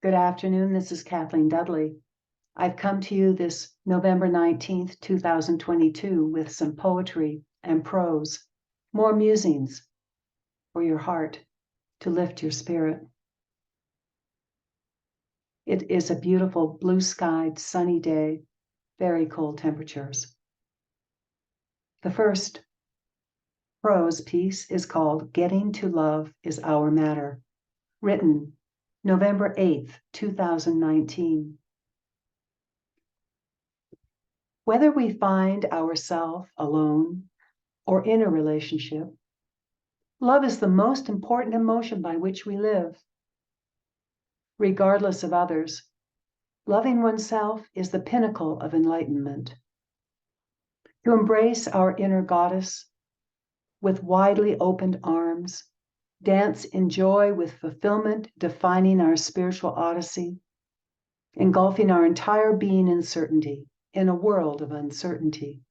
Good afternoon. This is Kathleen Dudley. I've come to you this November 19th, 2022 with some poetry and prose, more musings for your heart to lift your spirit. It is a beautiful blue-skied, sunny day, very cold temperatures. The first prose piece is called Getting to Love is Our Matter, written November 8th, 2019. Whether we find ourselves alone or in a relationship, love is the most important emotion by which we live. Regardless of others, loving oneself is the pinnacle of enlightenment. To embrace our inner goddess with widely opened arms, dance in joy with fulfillment, defining our spiritual odyssey, engulfing our entire being in certainty in a world of uncertainty.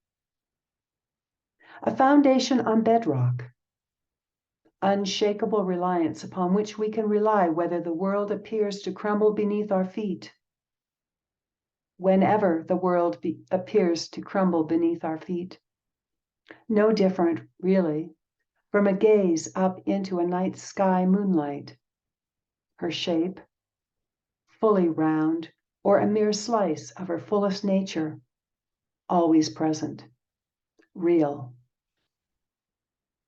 A foundation on bedrock, unshakable reliance upon which we can rely whether the world appears to crumble beneath our feet. Whenever the world appears to crumble beneath our feet. No different, really, from a gaze up into a night sky moonlight. Her shape, fully round, or a mere slice of her fullest nature, always present, real.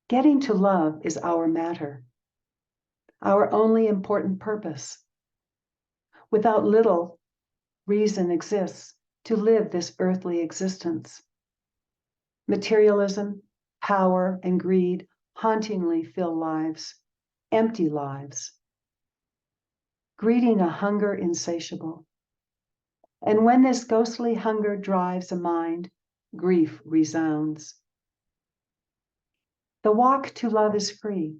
Getting to love is our matter, our only important purpose. Without little, reason exists to live this earthly existence. Materialism, power, and greed hauntingly fill lives, empty lives, greeting a hunger insatiable. And when this ghostly hunger drives a mind, grief resounds. The walk to love is free.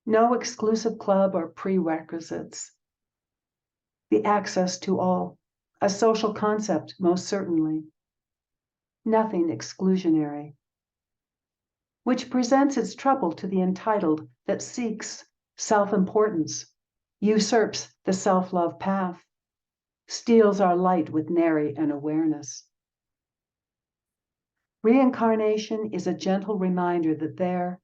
No exclusive club or prerequisites. The access to all, a social concept most certainly. Nothing exclusionary, which presents its trouble to the entitled that seeks self-importance, usurps the self-love path, steals our light with nary an awareness. Reincarnation is a gentle reminder that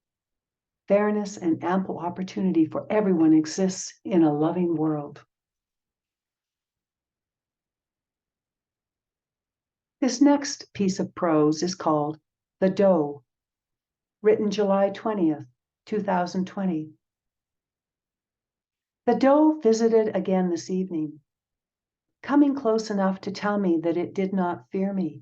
fairness and ample opportunity for everyone exists in a loving world. This next piece of prose is called The Doe, written July 20th, 2020. The doe visited again this evening, coming close enough to tell me that it did not fear me.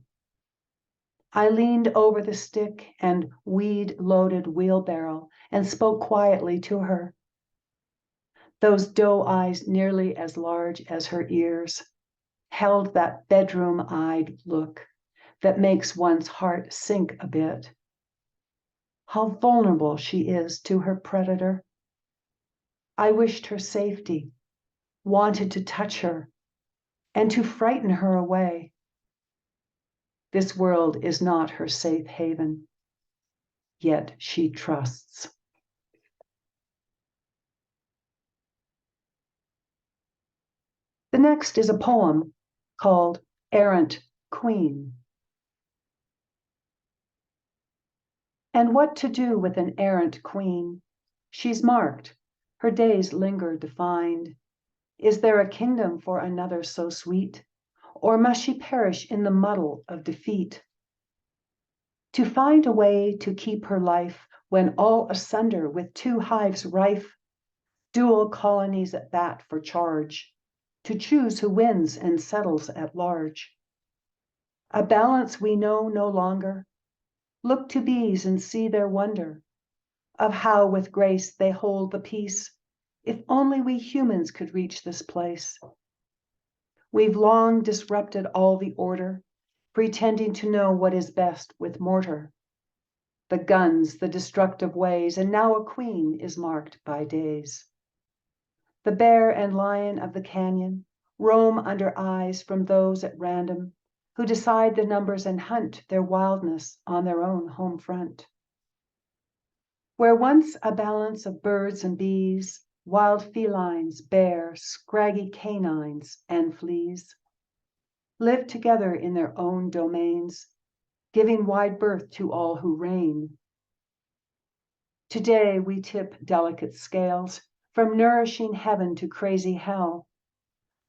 I leaned over the stick and weed-loaded wheelbarrow and spoke quietly to her. Those doe eyes, nearly as large as her ears, held that bedroom-eyed look that makes one's heart sink a bit. How vulnerable she is to her predator. I wished her safety, wanted to touch her, and to frighten her away. This world is not her safe haven, yet she trusts. The next is a poem called Errant Queen. And what to do with an errant queen? She's marked, her days linger defined. Is there a kingdom for another so sweet? Or must she perish in the muddle of defeat? To find a way to keep her life when all asunder with two hives rife, dual colonies at bat for charge, to choose who wins and settles at large. A balance we know no longer. Look to bees and see their wonder of how with grace they hold the peace. If only we humans could reach this place. We've long disrupted all the order, pretending to know what is best with mortar. The guns, the destructive ways, and now a queen is marked by days. The bear and lion of the canyon roam under eyes from those at random who decide the numbers and hunt their wildness on their own home front. Where once a balance of birds and bees, wild felines, bear, scraggy canines, and fleas, live together in their own domains, giving wide berth to all who reign. Today we tip delicate scales from nourishing heaven to crazy hell,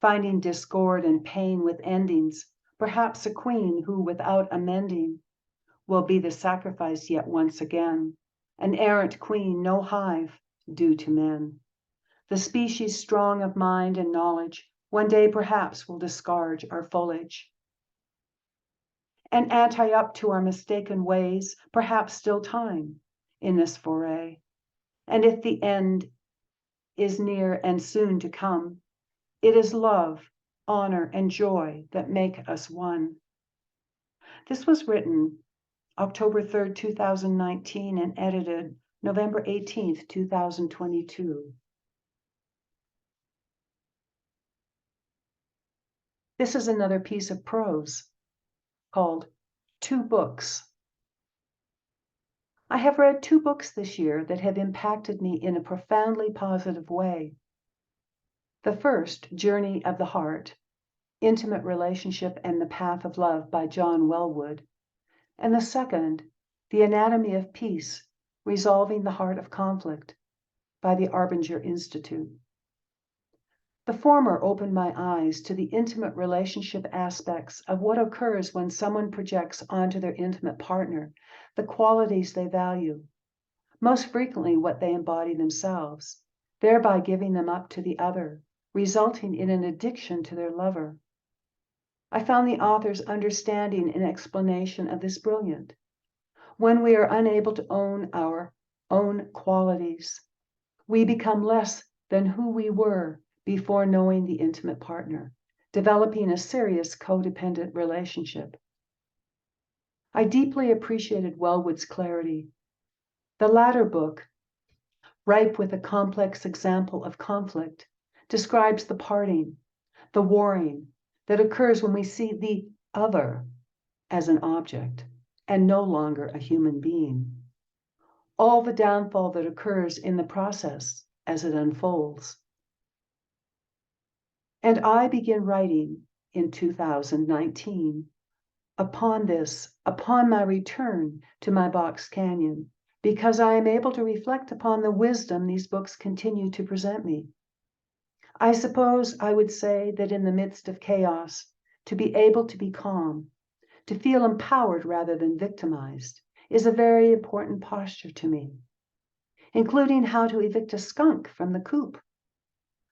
finding discord and pain with endings, perhaps a queen who, without amending, will be the sacrifice yet once again, an errant queen, no hive, due to men. The species strong of mind and knowledge, one day perhaps will discard our foliage. And anti-up to our mistaken ways, perhaps still time in this foray. And if the end is near and soon to come, it is love, honor, and joy that make us one. This was written October 3rd, 2019, and edited November 18th, 2022. This is another piece of prose called Two Books. I have read 2 books this year that have impacted me in a profoundly positive way. The first, Journey of the Heart, Intimate Relationship and the Path of Love by John Welwood, and the second, The Anatomy of Peace, Resolving the Heart of Conflict by the Arbinger Institute. The former opened my eyes to the intimate relationship aspects of what occurs when someone projects onto their intimate partner the qualities they value, most frequently what they embody themselves, thereby giving them up to the other, resulting in an addiction to their lover. I found the author's understanding and explanation of this brilliant. When we are unable to own our own qualities, we become less than who we were before knowing the intimate partner, developing a serious codependent relationship. I deeply appreciated Wellwood's clarity. The latter book, ripe with a complex example of conflict, describes the parting, the warring that occurs when we see the other as an object and no longer a human being. All the downfall that occurs in the process as it unfolds. And I begin writing in 2019 upon my return to my box canyon, because I am able to reflect upon the wisdom these books continue to present me. I suppose I would say that in the midst of chaos, to be able to be calm, to feel empowered rather than victimized, is a very important posture to me, including how to evict a skunk from the coop.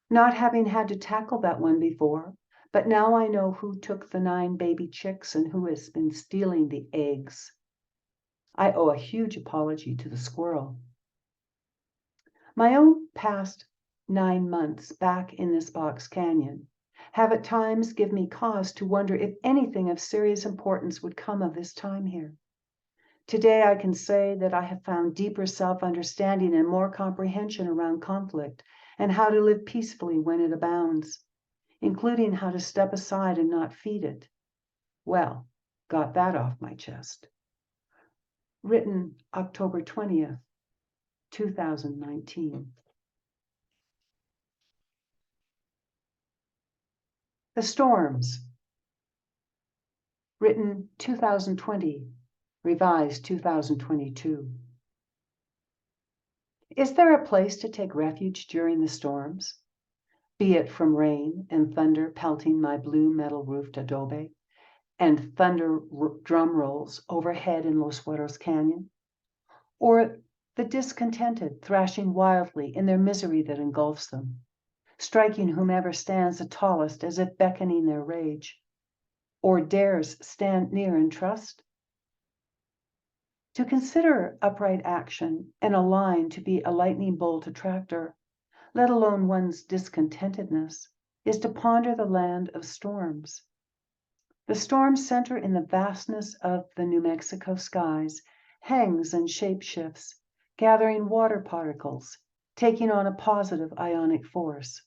Not having had to tackle that one before, but now I know who took the 9 baby chicks and who has been stealing the eggs. I owe a huge apology to the squirrel. My own past 9 months back in this box canyon have at times given me cause to wonder if anything of serious importance would come of this time here. Today I can say that I have found deeper self-understanding and more comprehension around conflict and how to live peacefully when it abounds, including how to step aside and not feed it. Well, got that off my chest. Written October 20th, 2019. The Storms. Written 2020, revised 2022. Is there a place to take refuge during the storms? Be it from rain and thunder pelting my blue metal-roofed adobe, and thunder drum rolls overhead in Los Hueros Canyon, or the discontented thrashing wildly in their misery that engulfs them, striking whomever stands the tallest as if beckoning their rage, or dares stand near and trust? To consider upright action and a line to be a lightning bolt attractor, let alone one's discontentedness, is to ponder the land of storms. The storm center in the vastness of the New Mexico skies hangs and shapeshifts, gathering water particles, taking on a positive ionic force.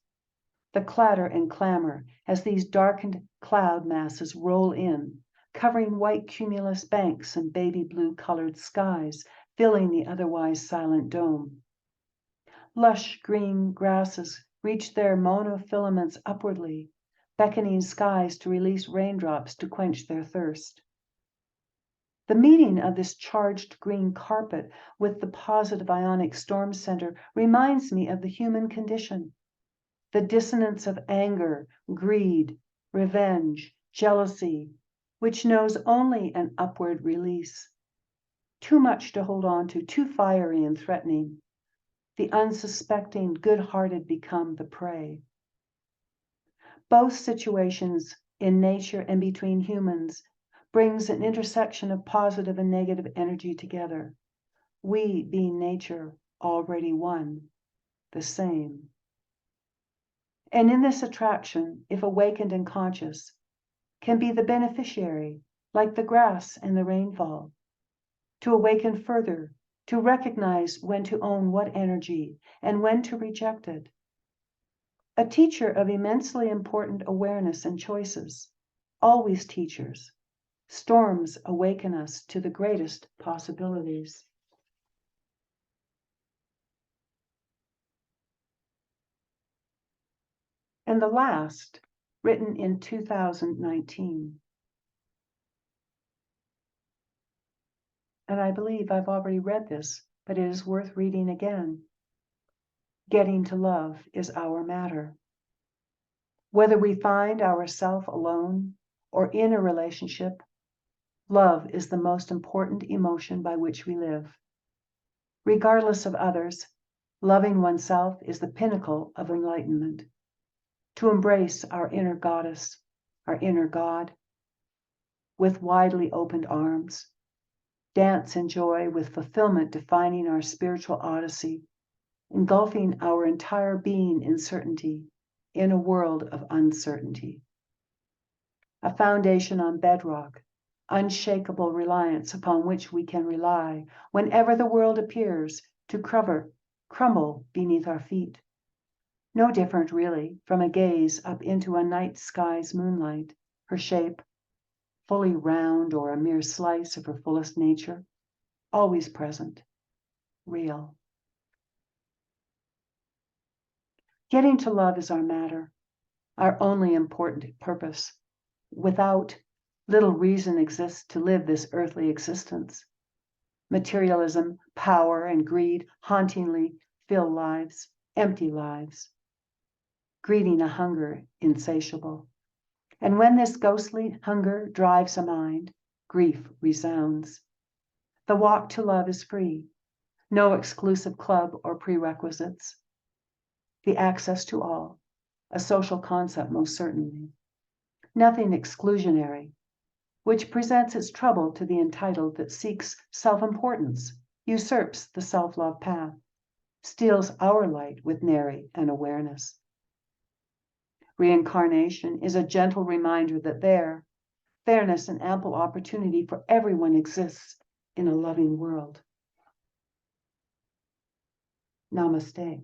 The clatter and clamor as these darkened cloud masses roll in, covering white cumulus banks and baby blue colored skies, filling the otherwise silent dome. Lush green grasses reach their monofilaments upwardly, beckoning skies to release raindrops to quench their thirst. The meeting of this charged green carpet with the positive ionic storm center reminds me of the human condition, the dissonance of anger, greed, revenge, jealousy, which knows only an upward release. Too much to hold on to, too fiery and threatening. The unsuspecting, good-hearted become the prey. Both situations in nature and between humans brings an intersection of positive and negative energy together. We, being nature, already one, the same. And in this attraction, if awakened and conscious, can be the beneficiary, like the grass and the rainfall. To awaken further, to recognize when to own what energy and when to reject it. A teacher of immensely important awareness and choices, always teachers. Storms awaken us to the greatest possibilities. And the last, written in 2019. And I believe I've already read this, but it is worth reading again. Getting to love is our matter. Whether we find ourselves alone or in a relationship, love is the most important emotion by which we live. Regardless of others, loving oneself is the pinnacle of enlightenment. To embrace our inner goddess, our inner God, with widely opened arms, dance in joy with fulfillment defining our spiritual odyssey, engulfing our entire being in certainty, in a world of uncertainty. A foundation on bedrock, unshakable reliance upon which we can rely whenever the world appears to crumble beneath our feet. No different, really, from a gaze up into a night sky's moonlight, her shape, fully round or a mere slice of her fullest nature, always present, real. Getting to love is our matter, our only important purpose. Without, little reason exists to live this earthly existence. Materialism, power, and greed hauntingly fill lives, empty lives, greeting a hunger insatiable. And when this ghostly hunger drives a mind, grief resounds. The walk to love is free, no exclusive club or prerequisites. The access to all, a social concept most certainly. Nothing exclusionary, which presents its trouble to the entitled that seeks self-importance, usurps the self-love path, steals our light with nary an awareness. Reincarnation is a gentle reminder that there, fairness and ample opportunity for everyone exists in a loving world. Namaste.